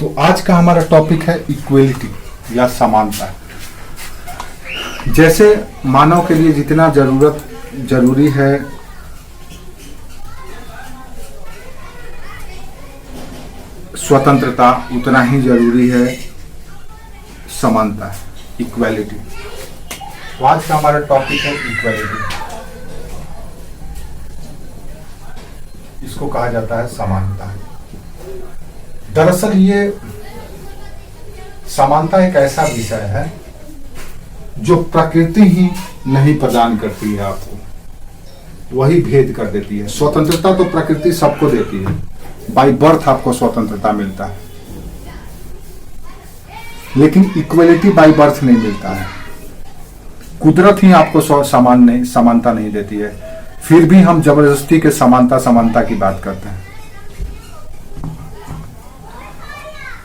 तो आज का हमारा टॉपिक है इक्वलिटी या समानता। जैसे मानव के लिए जितना जरूरी है स्वतंत्रता, उतना ही जरूरी है समानता, इक्वलिटी। तो आज का हमारा टॉपिक है इक्वलिटी। इसको कहा जाता है समानता। दरअसल ये समानता एक ऐसा विषय है जो प्रकृति ही नहीं प्रदान करती है आपको, वही भेद कर देती है। स्वतंत्रता तो प्रकृति सबको देती है, बाय बर्थ आपको स्वतंत्रता मिलता है, लेकिन इक्वलिटी बाय बर्थ नहीं मिलता है। कुदरत ही आपको समानता नहीं देती है, फिर भी हम जबरदस्ती के समानता की बात करते हैं।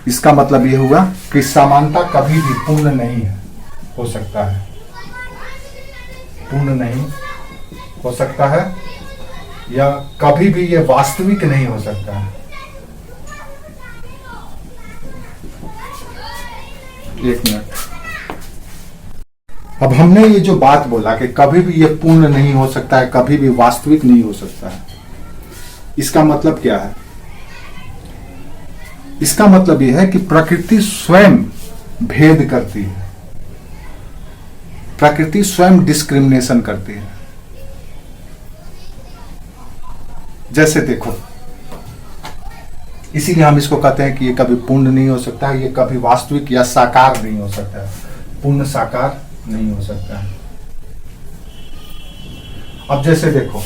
इसका मतलब यह हुआ कि समानता कभी भी पूर्ण नहीं हो सकता है, पूर्ण नहीं हो सकता है, या कभी भी यह वास्तविक नहीं हो सकता है। एक मिनट, अब हमने ये जो बात बोला कि कभी भी यह पूर्ण नहीं हो सकता है, कभी भी वास्तविक नहीं हो सकता है, इसका मतलब क्या है? इसका मतलब यह है कि प्रकृति स्वयं भेद करती है, प्रकृति स्वयं डिस्क्रिमिनेशन करती है। जैसे देखो, इसीलिए हम इसको कहते हैं कि ये कभी पूर्ण नहीं हो सकता है, ये कभी वास्तविक या साकार नहीं हो सकता है, पूर्ण साकार नहीं हो सकता है। अब जैसे देखो,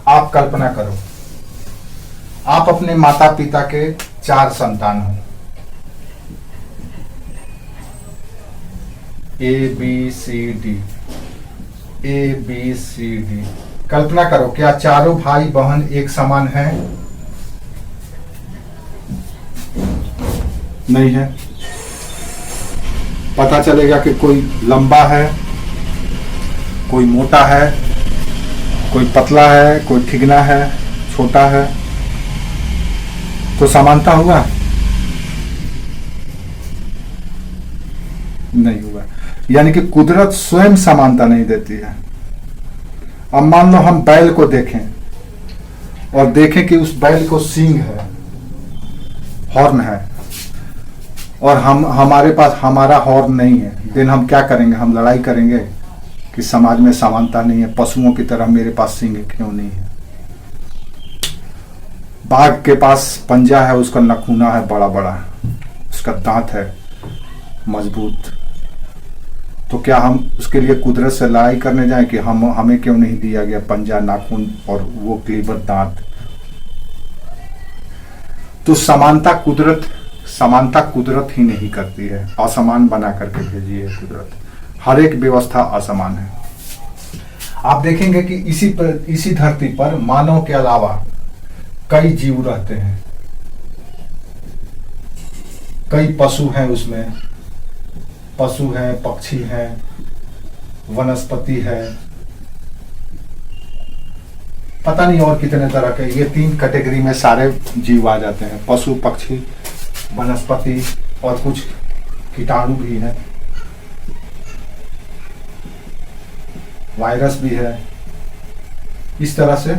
आप कल्पना करो, आप अपने माता पिता के 4 संतान हो, ABCD। कल्पना करो, क्या चारों भाई बहन एक समान हैं? नहीं है। पता चलेगा कि कोई लंबा है, कोई मोटा है, कोई पतला है, कोई ठिगना है, छोटा है। तो समानता हुआ? नहीं हुआ। यानी कि कुदरत स्वयं समानता नहीं देती है। अब मान लो हम बैल को देखें और देखें कि उस बैल को सींग है, हॉर्न है, और हमारे पास हमारा हॉर्न नहीं है, देन हम क्या करेंगे? हम लड़ाई करेंगे कि समाज में समानता नहीं है, पशुओं की तरह मेरे पास सींग क्यों नहीं है। बाघ के पास पंजा है, उसका नखूना है बड़ा बड़ा, उसका दांत है मजबूत, तो क्या हम उसके लिए कुदरत से लड़ाई करने जाएं कि हमें क्यों नहीं दिया गया पंजा, नाखून और वो क्लीवर दांत? तो समानता कुदरत ही नहीं करती है, असमान बना करके भेजी है कुदरत। हर एक व्यवस्था असमान है। आप देखेंगे कि इसी धरती पर मानव के अलावा कई जीव रहते हैं, कई पशु हैं, उसमें पशु हैं, पक्षी हैं, वनस्पति है, पता नहीं और कितने तरह के। ये 3 कैटेगरी में सारे जीव आ जाते हैं, पशु, पक्षी, वनस्पति और कुछ कीटाणु भी है, वायरस भी है, इस तरह से।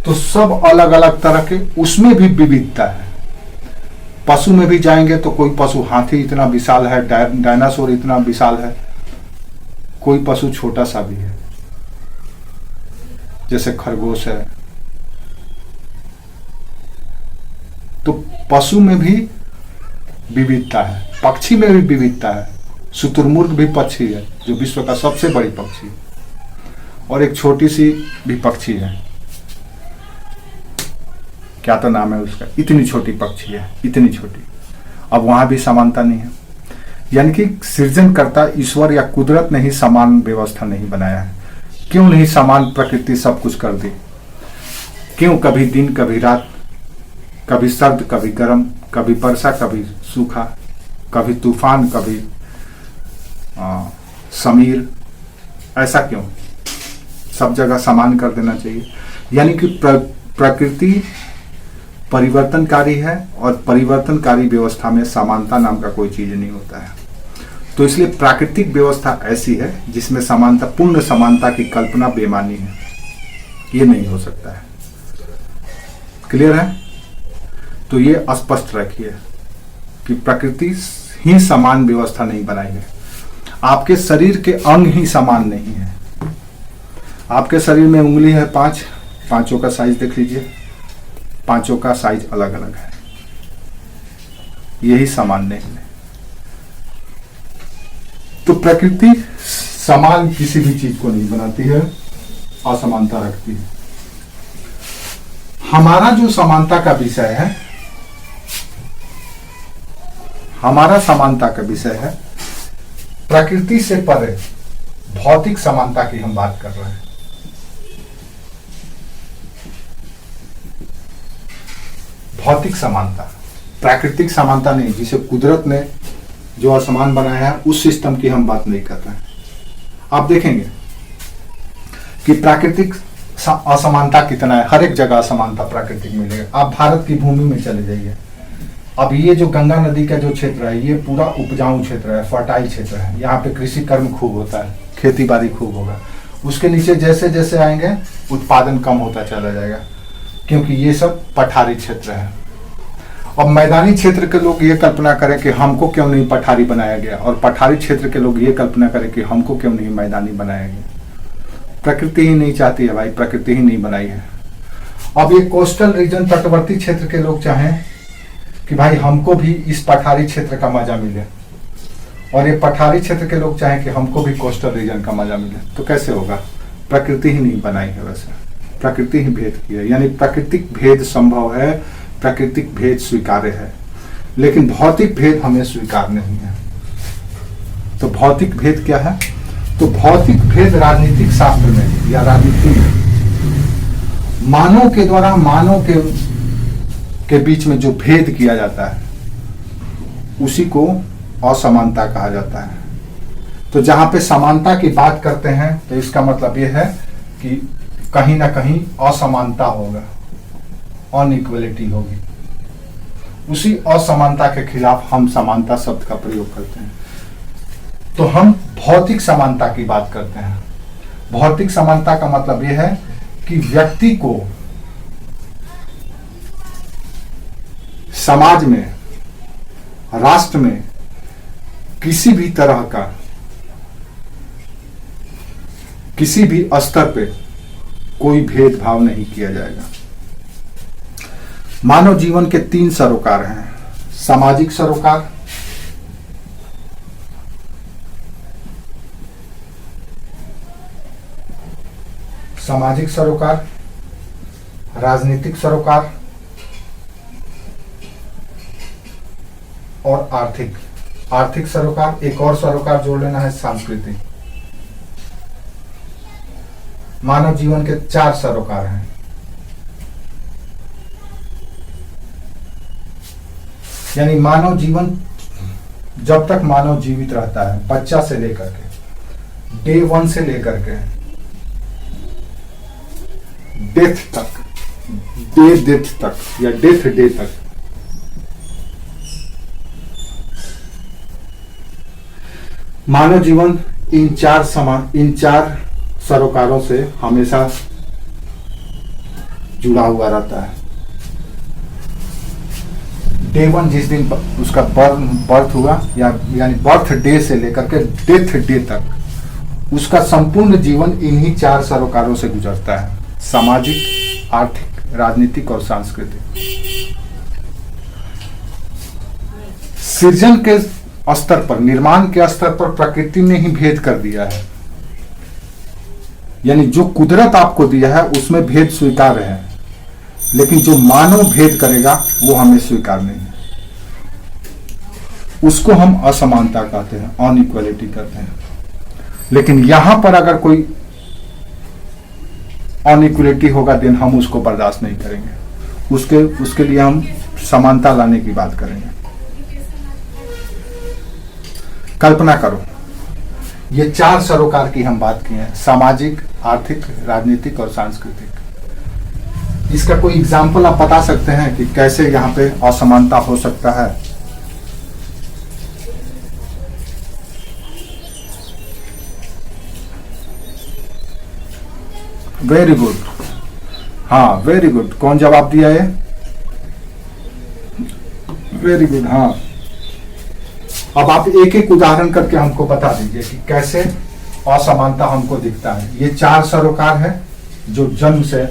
तो सब अलग अलग तरह के, उसमें भी विविधता है। पशु में भी जाएंगे तो कोई पशु हाथी इतना विशाल है, डायनासोर इतना विशाल है, कोई पशु छोटा सा भी है, जैसे खरगोश है। तो पशु में भी विविधता है, पक्षी में भी विविधता है। शुतुरमुर्ग भी पक्षी है, जो विश्व का सबसे बड़ी पक्षी है, और एक छोटी सी भी पक्षी है, क्या तो नाम है उसका, इतनी छोटी पक्षी है, इतनी छोटी। अब वहां भी समानता नहीं है। यानी कि सृजनकर्ता ईश्वर या कुदरत ने ही समान व्यवस्था नहीं बनाया है। क्यों नहीं समान प्रकृति सब कुछ कर दी? क्यों कभी दिन कभी रात, कभी सर्द कभी गर्म, कभी वर्षा कभी सूखा, कभी तूफान कभी समीर? ऐसा क्यों? सब जगह समान कर देना चाहिए। यानी कि परिवर्तनकारी है और परिवर्तनकारी व्यवस्था में समानता नाम का कोई चीज नहीं होता है। तो इसलिए प्राकृतिक व्यवस्था ऐसी है जिसमें समानता, पूर्ण समानता की कल्पना बेमानी है, ये नहीं हो सकता है। क्लियर है? तो ये स्पष्ट रखिए कि प्रकृति ही समान व्यवस्था नहीं बनाई है। आपके शरीर के अंग ही समान नहीं है। आपके शरीर में उंगली है 5, पांचों का साइज देख लीजिए, पांचों का साइज अलग अलग है, यही समान नहीं है। तो प्रकृति समान किसी भी चीज को नहीं बनाती है, असमानता रखती है। हमारा जो समानता का विषय है, हमारा समानता का विषय है प्रकृति से परे भौतिक समानता की हम बात कर रहे हैं। भौतिक समानता, प्राकृतिक समानता नहीं, जिसे कुदरत ने जो असमान बनाया है उस सिस्टम की हम बात नहीं कर रहे हैं। आप देखेंगे कि प्राकृतिक असमानता कितना है, हर एक जगह असमानता प्राकृतिक मिलेगा। आप भारत की भूमि में चले जाइए, अब ये जो गंगा नदी का जो क्षेत्र है ये पूरा उपजाऊ क्षेत्र है, फर्टाइल क्षेत्र है, यहाँ पे कृषि कर्म खूब होता है, खेती बाड़ी खूब होगा। उसके नीचे जैसे जैसे आएंगे उत्पादन कम होता चला जाएगा, क्योंकि ये सब पठारी क्षेत्र है। अब मैदानी क्षेत्र के लोग ये कल्पना करें कि हमको क्यों नहीं पठारी बनाया गया, और पठारी क्षेत्र के लोग ये कल्पना करें कि हमको क्यों नहीं मैदानी बनाया गया। प्रकृति ही नहीं चाहती है भाई, प्रकृति ही नहीं बनाई है। अब ये कोस्टल रीजन, तटवर्ती क्षेत्र के लोग चाहें कि भाई हमको भी इस पठारी क्षेत्र का मजा मिले, और ये पठारी क्षेत्र के लोग चाहें कि हमको भी कोस्टल रीजन का मजा मिले, तो कैसे होगा? प्रकृति ही नहीं बनाई है, वैसे प्रकृति ही भेद की है। यानी प्राकृतिक भेद संभव है, प्राकृतिक भेद स्वीकार्य है, लेकिन भौतिक भेद हमें स्वीकार नहीं है। तो भौतिक भेद क्या है? तो भौतिक भेद राजनीतिक शास्त्र में या राजनीति में मानव के द्वारा मानव के बीच में जो भेद किया जाता है उसी को असमानता कहा जाता है। तो जहां पे समानता की बात करते हैं तो इसका मतलब यह है कि कहीं ना कहीं असमानता होगा, अनइक्वलिटी होगी। उसी असमानता के खिलाफ हम समानता शब्द का प्रयोग करते हैं। तो हम भौतिक समानता की बात करते हैं। भौतिक समानता का मतलब यह है कि व्यक्ति को समाज में, राष्ट्र में किसी भी तरह का, किसी भी स्तर पे कोई भेदभाव नहीं किया जाएगा। मानव जीवन के 3 सरोकार हैं। सामाजिक सरोकार, सामाजिक सरोकार, राजनीतिक सरोकार और आर्थिक। आर्थिक सरोकार, एक और सरोकार जोड़ लेना है, सांस्कृतिक। मानव जीवन के 4 सरोकार हैं। यानी मानव जीवन, जब तक मानव जीवित रहता है, बच्चा से लेकर के, डे 1 से लेकर के डेथ तक, डेथ तक या डेथ डे तक, मानव जीवन इन 4 सरोकारों से हमेशा जुड़ा हुआ रहता है। डे 1 जिस दिन उसका बर्थ हुआ, यानी बर्थ डे से लेकर के डेथ डे तक, उसका संपूर्ण जीवन इन्हीं 4 सरोकारों से गुजरता है। सामाजिक, आर्थिक, राजनीतिक और सांस्कृतिक। सृजन के स्तर पर, निर्माण के स्तर पर प्रकृति ने ही भेद कर दिया है। यानी जो कुदरत आपको दिया है उसमें भेद स्वीकार्य है, लेकिन जो मानव भेद करेगा वो हमें स्वीकार नहीं है। उसको हम असमानता कहते हैं, अनइक्वलिटी कहते हैं। लेकिन यहां पर अगर कोई अनइक्वलिटी होगा देन हम उसको बर्दाश्त नहीं करेंगे। उसके लिए हम समानता लाने की बात करेंगे। कल्पना करो, ये 4 सरोकार की हम बात की है, सामाजिक, आर्थिक, राजनीतिक और सांस्कृतिक। इसका कोई एग्जाम्पल आप बता सकते हैं कि कैसे यहाँ पे असमानता हो सकता है? वेरी गुड, हाँ वेरी गुड। कौन जवाब दिया है? Very good. हाँ, अब आप एक एक उदाहरण करके हमको बता दीजिए कि कैसे असमानता हमको दिखता है। ये 4 सरोकार है जो जन्म से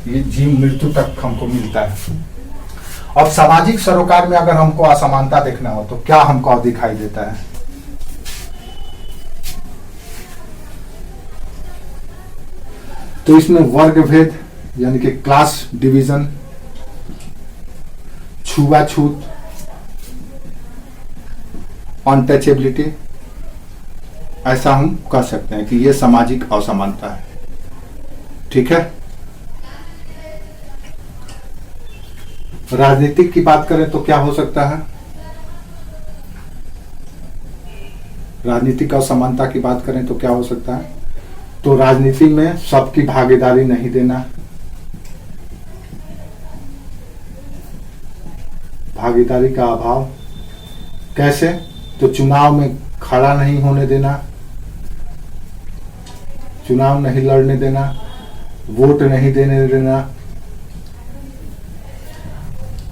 ये जीव मृत्यु तक हमको मिलता है। अब सामाजिक सरोकार में अगर हमको असमानता देखना हो तो क्या हमको दिखाई देता है? तो इसमें वर्ग भेद यानी कि क्लास डिवीजन, छुआछूत, अनटचेबिलिटी, ऐसा हम कह सकते हैं कि यह सामाजिक असमानता है। ठीक है। राजनीतिक की बात करें तो क्या हो सकता है? राजनीतिक असमानता की बात करें तो क्या हो सकता है? तो राजनीति में सबकी भागीदारी नहीं देना, भागीदारी का अभाव। कैसे? तो चुनाव में खड़ा नहीं होने देना, चुनाव नहीं लड़ने देना, वोट नहीं देने देना।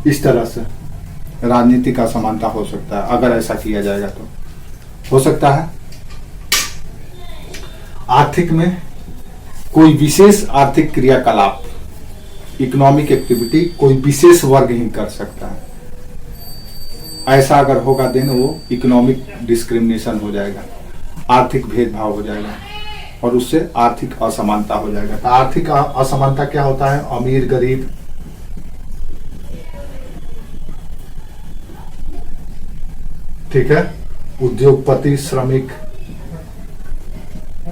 इस तरह से राजनीतिक असमानता हो सकता है अगर ऐसा किया जाएगा तो हो सकता है। आर्थिक में कोई विशेष आर्थिक क्रियाकलाप, इकोनॉमिक एक्टिविटी कोई विशेष वर्ग ही कर सकता है। ऐसा अगर होगा देन वो इकोनॉमिक डिस्क्रिमिनेशन हो जाएगा, आर्थिक भेदभाव हो जाएगा और उससे आर्थिक असमानता हो जाएगा। तो आर्थिक असमानता क्या होता है? अमीर गरीब, ठीक है, उद्योगपति श्रमिक,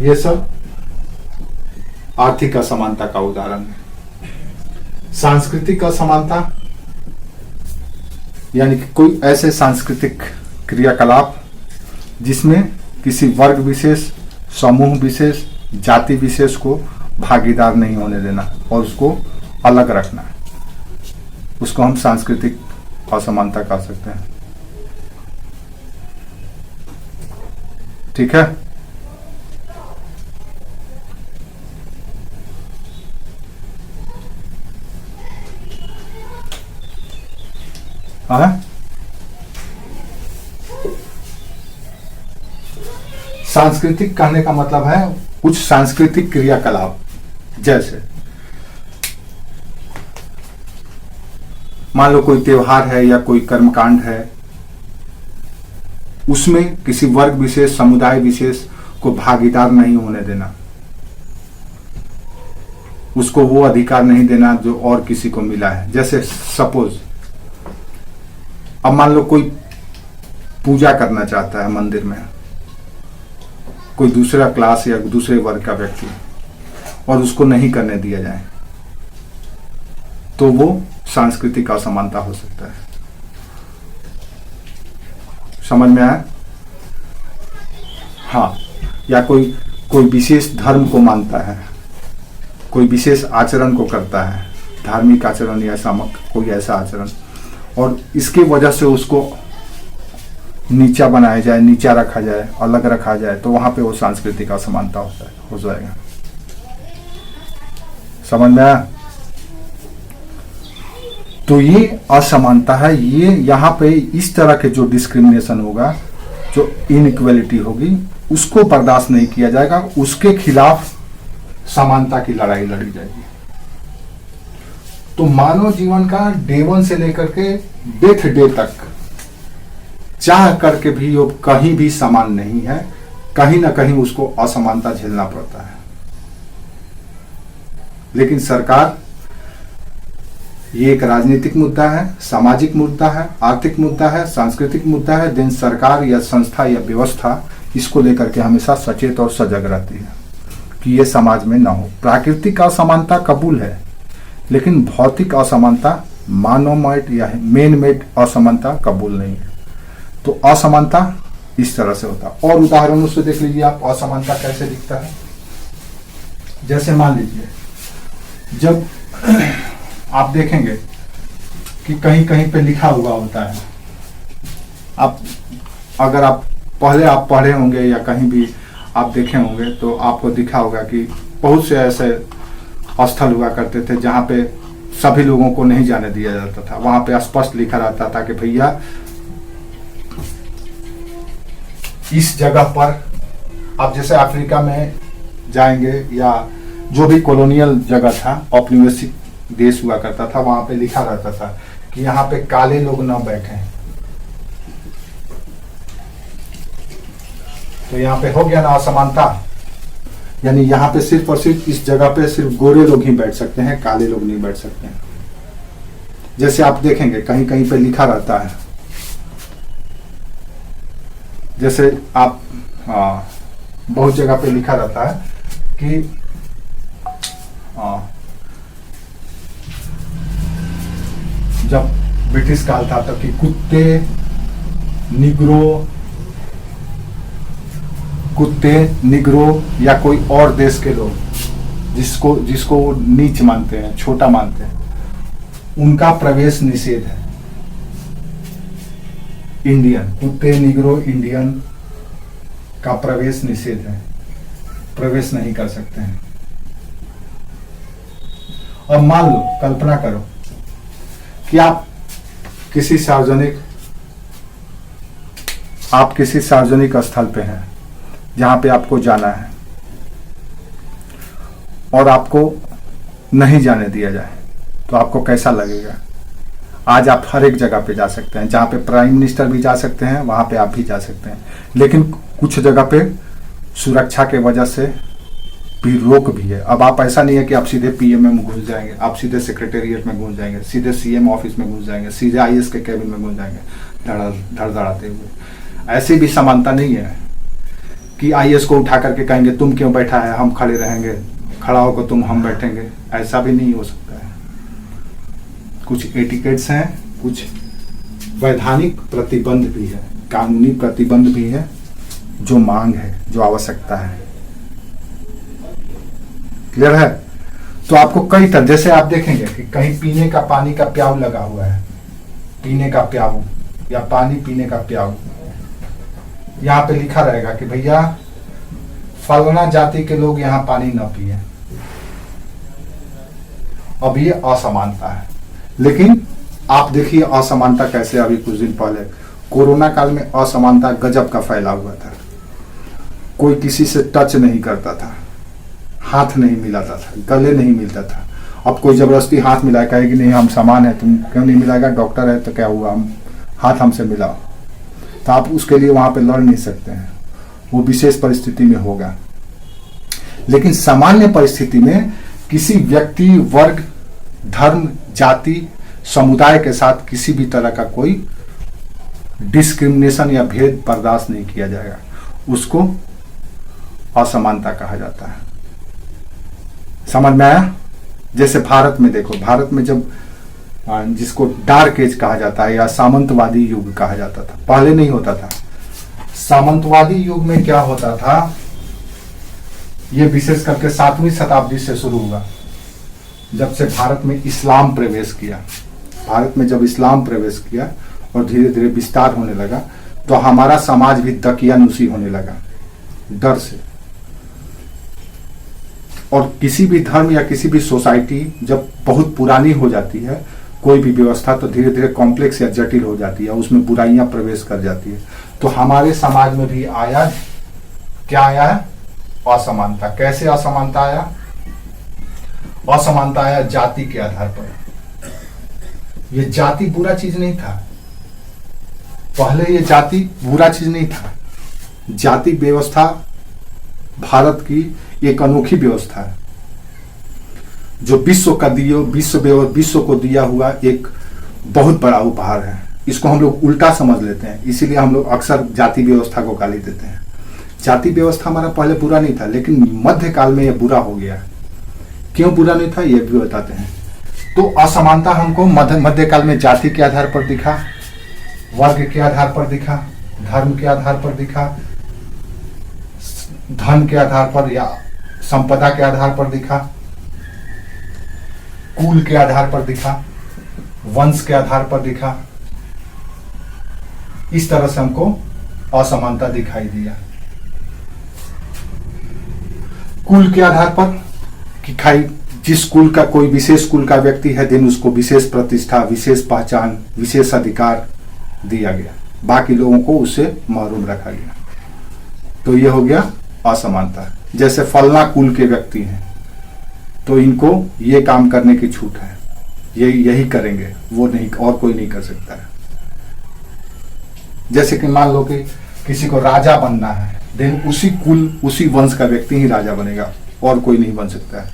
ये सब आर्थिक असमानता का उदाहरण है। सांस्कृतिक असमानता यानी कि कोई ऐसे सांस्कृतिक क्रियाकलाप जिसमें किसी वर्ग विशेष, समूह विशेष, जाति विशेष को भागीदार नहीं होने देना और उसको अलग रखना, उसको हम सांस्कृतिक असमानता कह सकते हैं। ठीक है। हाँ, सांस्कृतिक कहने का मतलब है कुछ सांस्कृतिक क्रियाकलाप, जैसे मान लो कोई त्योहार है या कोई कर्मकांड है, उसमें किसी वर्ग विशेष, समुदाय विशेष को भागीदार नहीं होने देना, उसको वो अधिकार नहीं देना जो और किसी को मिला है। जैसे सपोज अब मान लो कोई पूजा करना चाहता है मंदिर में, कोई दूसरा क्लास या दूसरे वर्ग का व्यक्ति, और उसको नहीं करने दिया जाए तो वो सांस्कृतिक असमानता हो सकता है। समझ में आया? हाँ, या कोई विशेष धर्म को मानता है, कोई विशेष आचरण को करता है, धार्मिक आचरण या कोई ऐसा आचरण, और इसकी वजह से उसको नीचा बनाया जाए, नीचा रखा जाए, अलग रखा जाए, तो वहां पे वो सांस्कृतिक असमानता हो जाएगा। समझ में आया? तो ये असमानता है, ये यहाँ पे इस तरह के जो डिस्क्रिमिनेशन होगा, जो इनइक्वालिटी होगी, उसको बर्दाश्त नहीं किया जाएगा, उसके खिलाफ समानता की लड़ाई लड़ी जाएगी। तो मानव जीवन का डे 1 से लेकर के डेथ डे तक चाह करके भी वो कहीं भी समान नहीं है, कहीं ना कहीं उसको असमानता झेलना पड़ता है। लेकिन सरकार, ये एक राजनीतिक मुद्दा है, सामाजिक मुद्दा है, आर्थिक मुद्दा है, सांस्कृतिक मुद्दा है, देन सरकार या संस्था या व्यवस्था इसको लेकर के हमेशा सचेत और सजग रहती है कि ये समाज में ना हो। प्राकृतिक असमानता कबूल है, लेकिन भौतिक असमानता, मानव मेड या मेन मेड असमानता कबूल नहीं है। तो असमानता इस तरह से होता है। और उदाहरणों से देख लीजिए आप असमानता कैसे दिखता है। जैसे मान लीजिए जब आप देखेंगे कि कहीं कहीं पे लिखा हुआ होता है। आप अगर आप पढ़े होंगे या कहीं भी आप देखे होंगे तो आपको दिखा होगा कि बहुत से ऐसे स्थल हुआ करते थे जहाँ पे सभी लोगों को नहीं जाने दिया जाता था। वहां पे स्पष्ट लिखा रहता था कि भैया इस जगह पर, आप जैसे अफ्रीका में जाएंगे या जो भी कॉलोनियल जगह था, औपनिवेशिक देश हुआ करता था, वहां पे लिखा रहता था कि यहाँ पे काले लोग न बैठे। तो यहाँ पे हो गया ना असमानता, यानी यहाँ पे सिर्फ और सिर्फ इस जगह पे सिर्फ गोरे लोग ही बैठ सकते हैं, काले लोग नहीं बैठ सकते हैं। जैसे आप देखेंगे कहीं कहीं पे लिखा रहता है, जैसे आप बहुत जगह पे लिखा रहता है कि जब ब्रिटिश काल था तब कि कुत्ते, निग्रो या कोई और देश के लोग जिसको वो नीच मानते हैं, छोटा मानते हैं, उनका प्रवेश निषेध है। इंडियन, कुत्ते, निग्रो, इंडियन का प्रवेश निषेध है, प्रवेश नहीं कर सकते हैं। और मान लो, कल्पना करो कि आप किसी सार्वजनिक स्थल पे हैं जहां पे आपको जाना है और आपको नहीं जाने दिया जाए तो आपको कैसा लगेगा? आज आप हर एक जगह पे जा सकते हैं, जहां पे प्राइम मिनिस्टर भी जा सकते हैं वहां पे आप भी जा सकते हैं, लेकिन कुछ जगह पे सुरक्षा के वजह से भी रोक भी है। अब आप ऐसा नहीं है कि आप सीधे पीएम में घुस जाएंगे, आप सीधे सेक्रेटेरिएट में घुस जाएंगे, सीधे सीएम ऑफिस में घुस जाएंगे, सीधे आईएएस के कैबिन में घुस जाएंगे धड़धड़ाते हुए। ऐसी भी समानता नहीं है कि आईएएस को उठा करके कहेंगे तुम क्यों बैठा है, हम खड़े रहेंगे, खड़ा होकर हम बैठेंगे, ऐसा भी नहीं हो सकता है। कुछ एटिकेट्स हैं, कुछ वैधानिक प्रतिबंध भी है, कानूनी प्रतिबंध भी है, जो मांग है, जो आवश्यकता है। क्लियर है? तो आपको कई तरह, जैसे आप देखेंगे कि कहीं पीने का पानी का प्याऊ लगा हुआ है, पीने का प्याऊ या पानी पीने का प्याऊ, यहाँ पे लिखा रहेगा कि भैया फलाना जाति के लोग यहाँ पानी न पिए। अब ये असमानता है, लेकिन आप देखिए असमानता कैसे, अभी कुछ दिन पहले कोरोना काल में असमानता गजब का फैला हुआ था। कोई किसी से टच नहीं करता था, हाथ नहीं मिलाता था, गले नहीं मिलता था। अब कोई जबरदस्ती हाथ मिलाए, कहे कि नहीं हम समान है, तुम क्यों नहीं मिलाएगा, डॉक्टर है तो क्या हुआ, हम हाथ हमसे मिलाओ, तो आप उसके लिए वहां पे लड़ नहीं सकते हैं, वो विशेष परिस्थिति में होगा। लेकिन सामान्य परिस्थिति में किसी व्यक्ति, वर्ग, धर्म, जाति, समुदाय के साथ किसी भी तरह का कोई डिस्क्रिमिनेशन या भेद बर्दाश्त नहीं किया जाएगा, उसको असमानता कहा जाता है। समझ में आया? जैसे भारत में देखो, भारत में जब जिसको डार्क एज कहा जाता है या सामंतवादी युग कहा जाता था, पहले नहीं होता था। सामंतवादी युग में क्या होता था, ये विशेष करके 7वीं शताब्दी से शुरू हुआ, जब से भारत में इस्लाम प्रवेश किया। भारत में जब इस्लाम प्रवेश किया और धीरे धीरे विस्तार होने लगा, तो हमारा समाज भी दकियानुसी होने लगा डर से। और किसी भी धर्म या किसी भी सोसाइटी जब बहुत पुरानी हो जाती है, कोई भी व्यवस्था, तो धीरे धीरे कॉम्प्लेक्स या जटिल हो जाती है, उसमें बुराइयां प्रवेश कर जाती है। तो हमारे समाज में भी आया, क्या आया है? असमानता। कैसे असमानता आया? असमानता आया जाति के आधार पर। ये जाति बुरा चीज नहीं था, पहले ये जाति बुरा चीज नहीं था। जाति व्यवस्था भारत की एक अनोखी व्यवस्था है, जो विश्व को दिया हुआ एक बहुत बड़ा उपहार है। इसको हम लोग उल्टा समझ लेते हैं, इसीलिए हम लोग अक्सर जाति व्यवस्था को गाली देते हैं। जाति व्यवस्था हमारा पहले बुरा नहीं था, लेकिन मध्यकाल में यह बुरा हो गया। क्यों बुरा नहीं था ये भी बताते हैं। तो असमानता हमको मध्यकाल में जाति के आधार पर दिखा, वर्ग के आधार पर दिखा, धर्म के आधार पर दिखा, धन के आधार पर या संपदा के आधार पर दिखा। कुल के आधार पर दिखा, वंश के आधार पर दिखा, इस तरह से हमको असमानता दिखाई दिया। कुल के आधार पर कि खाई जिस कुल का कोई विशेष कुल का व्यक्ति है देन उसको विशेष प्रतिष्ठा, विशेष पहचान, विशेष अधिकार दिया गया, बाकी लोगों को उससे महरूम रखा गया। तो ये हो गया असमानता। जैसे फलना कुल के व्यक्ति हैं तो इनको ये काम करने की छूट है, यही करेंगे, वो नहीं, और कोई नहीं कर सकता है। जैसे कि मान लो कि किसी को राजा बनना है देन उसी कुल उसी वंश का व्यक्ति ही राजा बनेगा, और कोई नहीं बन सकता है।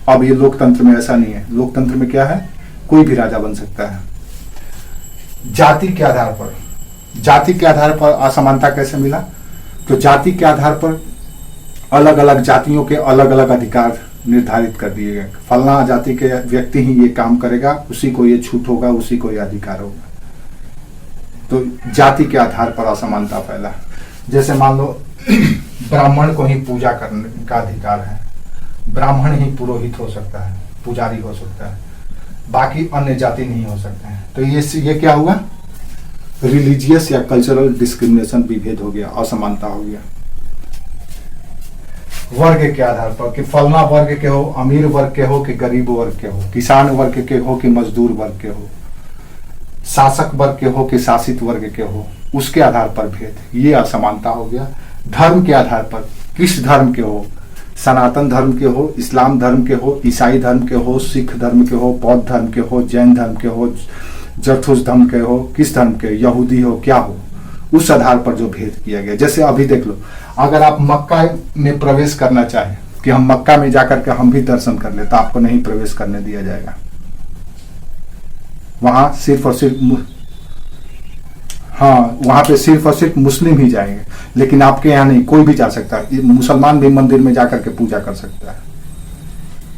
अब ये लोकतंत्र में ऐसा नहीं है। लोकतंत्र में क्या है, कोई भी राजा बन सकता है। जाति के आधार पर असमानता कैसे मिला? तो जाति के आधार पर अलग अलग जातियों के अलग अलग अधिकार निर्धारित कर दिए गए। फलना जाति के व्यक्ति ही ये काम करेगा, उसी को ये छूट होगा, उसी को ये अधिकार होगा। तो जाति के आधार पर असमानता फैला। जैसे मान लो ब्राह्मण को ही पूजा करने का अधिकार है, ब्राह्मण ही पुरोहित हो सकता है, पुजारी हो सकता है, बाकी अन्य जाति नहीं हो सकते हैं। तो ये क्या हुआ? रिलीजियस या कल्चरल डिस्क्रिमिनेशन, विभेद हो गया, असमानता हो गया। वर्ग के आधार पर कि फलना वर्ग के हो, अमीर वर्ग के हो कि गरीब वर्ग के हो, किसान वर्ग के हो कि मजदूर वर्ग के हो, शासक वर्ग के हो कि शासित वर्ग के हो, उसके आधार पर भेद, ये असमानता हो गया। धर्म के आधार पर, किस धर्म के हो, सनातन धर्म के हो, इस्लाम धर्म के हो, ईसाई धर्म के हो, सिख धर्म के हो, बौद्ध धर्म के हो, जैन धर्म के हो, जरथुस धर्म के हो, किस धर्म के, यहूदी हो, क्या हो, उस आधार पर जो भेद किया गया। जैसे अभी देख लो, अगर आप मक्का में प्रवेश करना चाहें कि हम मक्का में जाकर के हम भी दर्शन कर ले, तो आपको नहीं प्रवेश करने दिया जाएगा। वहां सिर्फ और सिर्फ वहां पे सिर्फ और सिर्फ मुस्लिम ही जाएंगे, लेकिन आपके यहाँ नहीं, कोई भी जा सकता है। मुसलमान भी मंदिर में जाकर के पूजा कर सकता है।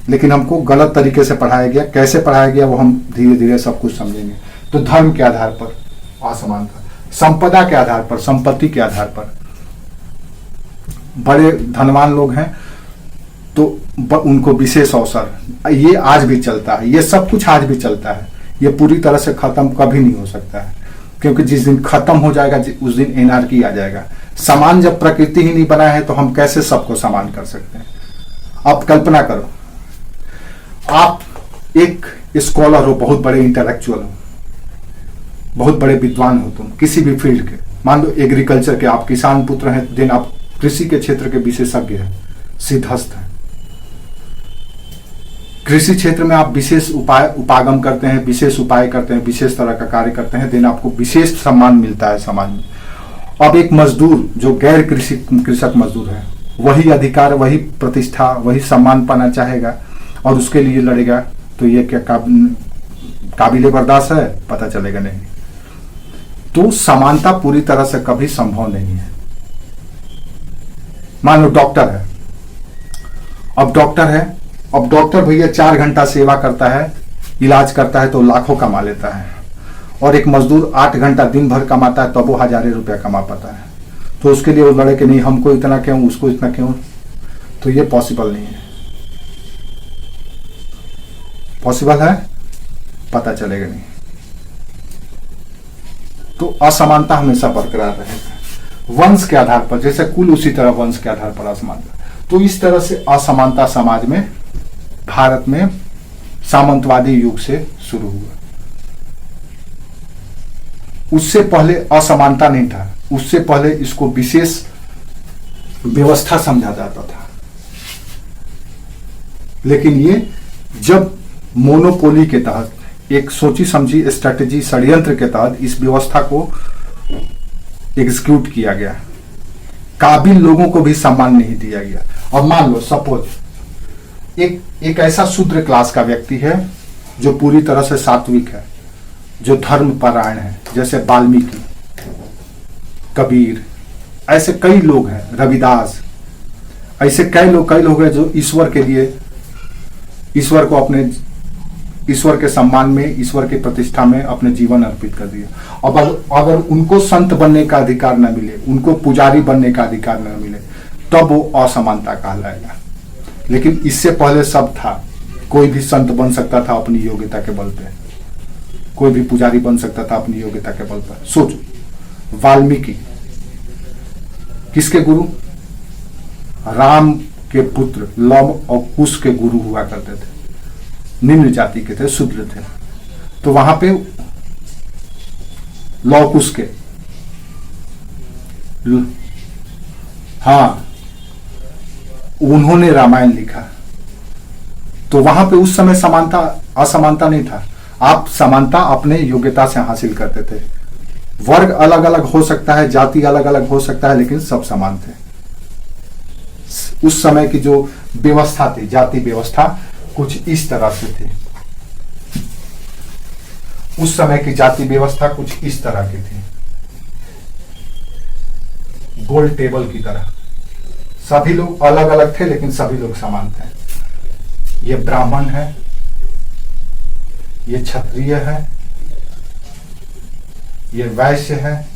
लेकिन हमको गलत तरीके से पढ़ाया गया। कैसे पढ़ाया गया वो हम धीरे धीरे सब कुछ समझेंगे। तो धर्म के आधार पर असमानता, संपदा के आधार पर, संपत्ति के आधार पर, बड़े धनवान लोग हैं तो उनको विशेष अवसर, ये आज भी चलता है, ये सब कुछ आज भी चलता है। ये पूरी तरह से खत्म कभी नहीं हो सकता है, क्योंकि जिस दिन खत्म हो जाएगा उस दिन एनार्की आ जाएगा। समान जब प्रकृति ही नहीं बनाया है तो हम कैसे सबको समान कर सकते हैं? आप कल्पना करो, आप एक स्कॉलर हो, बहुत बड़े इंटेलेक्चुअल हो, बहुत बड़े विद्वान हो, तुम किसी भी फील्ड के, मान लो एग्रीकल्चर के, आप किसान पुत्र हैं, दिन आप कृषि के क्षेत्र के विशेषज्ञ हैं, सिद्धहस्त हैं। कृषि क्षेत्र में आप विशेष उपागम करते हैं, विशेष उपाय करते हैं, विशेष तरह का कार्य करते हैं, दिन आपको विशेष सम्मान मिलता है समाज में। अब एक मजदूर जो गैर कृषक मजदूर है, वही अधिकार, वही प्रतिष्ठा, वही सम्मान पाना चाहेगा और उसके लिए लड़ेगा, तो ये क्या काबिले बर्दाश्त है? पता चलेगा नहीं। तो समानता पूरी तरह से कभी संभव नहीं है। मान लो डॉक्टर है, अब डॉक्टर भैया 4 घंटा सेवा करता है, इलाज करता है तो लाखों कमा लेता है, और एक मजदूर 8 घंटा दिन भर कमाता है तब वो हजारों रुपया कमा पाता है। तो उसके लिए वो लड़े कि नहीं, हमको इतना क्यों, उसको इतना क्यों? तो ये पॉसिबल नहीं है। पॉसिबल है? पता चलेगा नहीं। तो असमानता हमेशा बरकरार रहेगा। वंश के आधार पर, जैसे कुल उसी तरह वंश के आधार पर असमानता। तो इस तरह से असमानता समाज में, भारत में सामंतवादी युग से शुरू हुआ। उससे पहले असमानता नहीं था, उससे पहले इसको विशेष व्यवस्था समझा जाता था। लेकिन ये जब मोनोपोली के तहत, एक सोची समझी स्ट्रेटेजी, षड्यंत्र के तहत इस व्यवस्था को एग्जीक्यूट किया गया, काबिल लोगों को भी सम्मान नहीं दिया गया। अब मान लो सपोज एक ऐसा शूद्र क्लास का व्यक्ति है जो पूरी तरह से सात्विक है, जो धर्म परायण है, जैसे वाल्मीकि, कबीर, ऐसे कई लोग हैं, रविदास, ऐसे कई लोग हैं जो ईश्वर के लिए, ईश्वर को अपने, ईश्वर के सम्मान में, ईश्वर की प्रतिष्ठा में अपने जीवन अर्पित कर दिया। अब अगर उनको संत बनने का अधिकार न मिले, उनको पुजारी बनने का अधिकार न मिले, तब वो असमानता कहलाएगा। लेकिन इससे पहले सब था। कोई भी संत बन सकता था अपनी योग्यता के बल पे, कोई भी पुजारी बन सकता था अपनी योग्यता के बल पर। सोचो, वाल्मीकि किसके गुरु? राम के पुत्र लव और कुश के गुरु हुआ करते थे, निम्न जाति के थे, शूद्र थे। तो वहां पे लव कुश के, हाँ, उन्होंने रामायण लिखा। तो वहां पे उस समय समानता असमानता नहीं था, आप समानता अपने योग्यता से हासिल करते थे। वर्ग अलग अलग हो सकता है, जाति अलग अलग हो सकता है, लेकिन सब समान थे। उस समय की जो व्यवस्था थी, जाति व्यवस्था कुछ इस तरह से थी। उस समय की जाति व्यवस्था कुछ इस तरह की थी, गोल टेबल की तरह। सभी लोग अलग अलग थे, लेकिन सभी लोग समान थे। ये ब्राह्मण है, ये क्षत्रिय है, ये वैश्य है,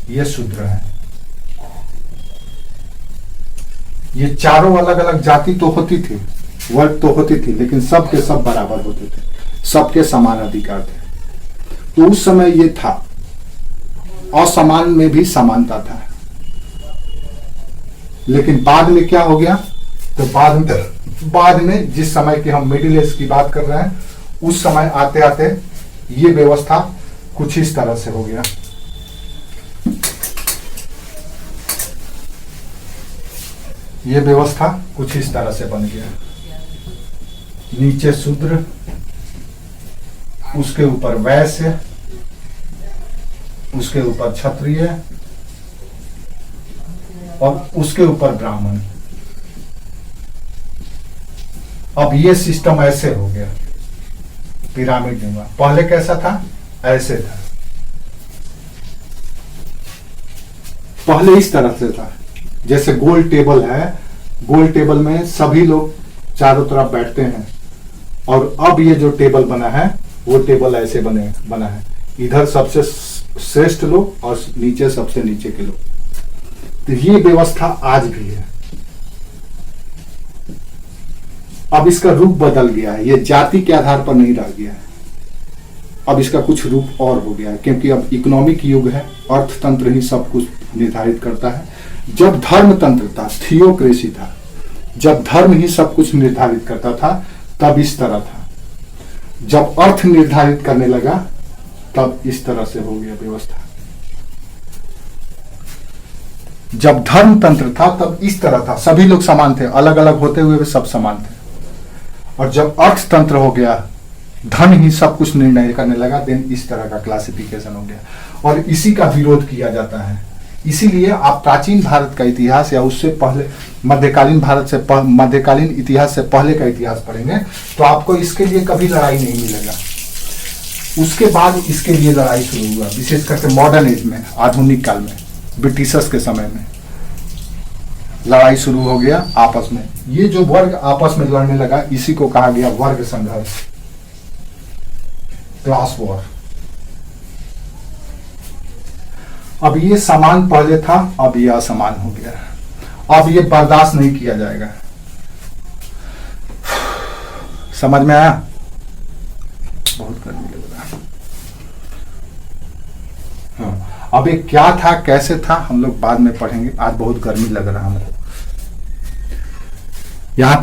ये शूद्र है। ये चारों अलग अलग जाति तो होती थी, वर्ग तो होती थी, लेकिन सब के सब बराबर होते थे, सबके समान अधिकार थे। तो उस समय ये था, असमान में भी समानता था। लेकिन बाद में क्या हो गया? तो बाद में जिस समय की हम मिडिल एज की बात कर रहे हैं, उस समय आते आते ये व्यवस्था कुछ इस तरह से हो गया। ये व्यवस्था कुछ इस तरह से बन गया। नीचे शूद्र, उसके ऊपर वैश्य, उसके ऊपर क्षत्रिय और उसके ऊपर ब्राह्मण। अब ये सिस्टम ऐसे हो गया, पिरामिड नहीं हुआ। पहले कैसा था? ऐसे था। पहले इस तरह से था, जैसे गोल टेबल है, गोल टेबल में सभी लोग चारों तरफ बैठते हैं। और अब ये जो टेबल बना है, वो टेबल ऐसे बना है, इधर सबसे श्रेष्ठ लोग और नीचे सबसे नीचे के लोग। तो ये व्यवस्था आज भी है। अब इसका रूप बदल गया है, ये जाति के आधार पर नहीं रह गया है, अब इसका कुछ रूप और हो गया है। क्योंकि अब इकोनॉमिक युग है, अर्थतंत्र ही सब कुछ निर्धारित करता है। जब धर्म तंत्र था, थियोक्रेसी था, जब धर्म ही सब कुछ निर्धारित करता था, तब इस तरह था। जब अर्थ निर्धारित करने लगा, तब इस तरह से हो गया व्यवस्था। जब धर्म तंत्र था, तब इस तरह था, सभी लोग समान थे, अलग अलग होते हुए भी सब समान थे। और जब अर्थतंत्र हो गया, धन ही सब कुछ निर्णय करने लगा, देन इस तरह का क्लासिफिकेशन हो गया। और इसी का विरोध किया जाता है। इसीलिए आप प्राचीन भारत का इतिहास या उससे पहले मध्यकालीन मध्यकालीन इतिहास से पहले का इतिहास पढ़ेंगे, तो आपको इसके लिए कभी लड़ाई नहीं मिलेगा। उसके बाद इसके लिए लड़ाई शुरू हुआ, विशेष करके मॉडर्न एज में, आधुनिक काल में, ब्रिटिशर्स के समय में लड़ाई शुरू हो गया आपस में। ये जो वर्ग आपस में लड़ने लगा, इसी को कहा गया वर्ग संघर्ष, क्लास वॉर। अब ये समान पहले था, अब ये असमान हो गया। अब ये बर्दाश्त नहीं किया जाएगा। समझ में आया? बहुत गर्मी लग रहा है। हाँ, अब ये क्या था, कैसे था, हम लोग बाद में पढ़ेंगे। आज बहुत गर्मी लग रहा है हमको। यहाँ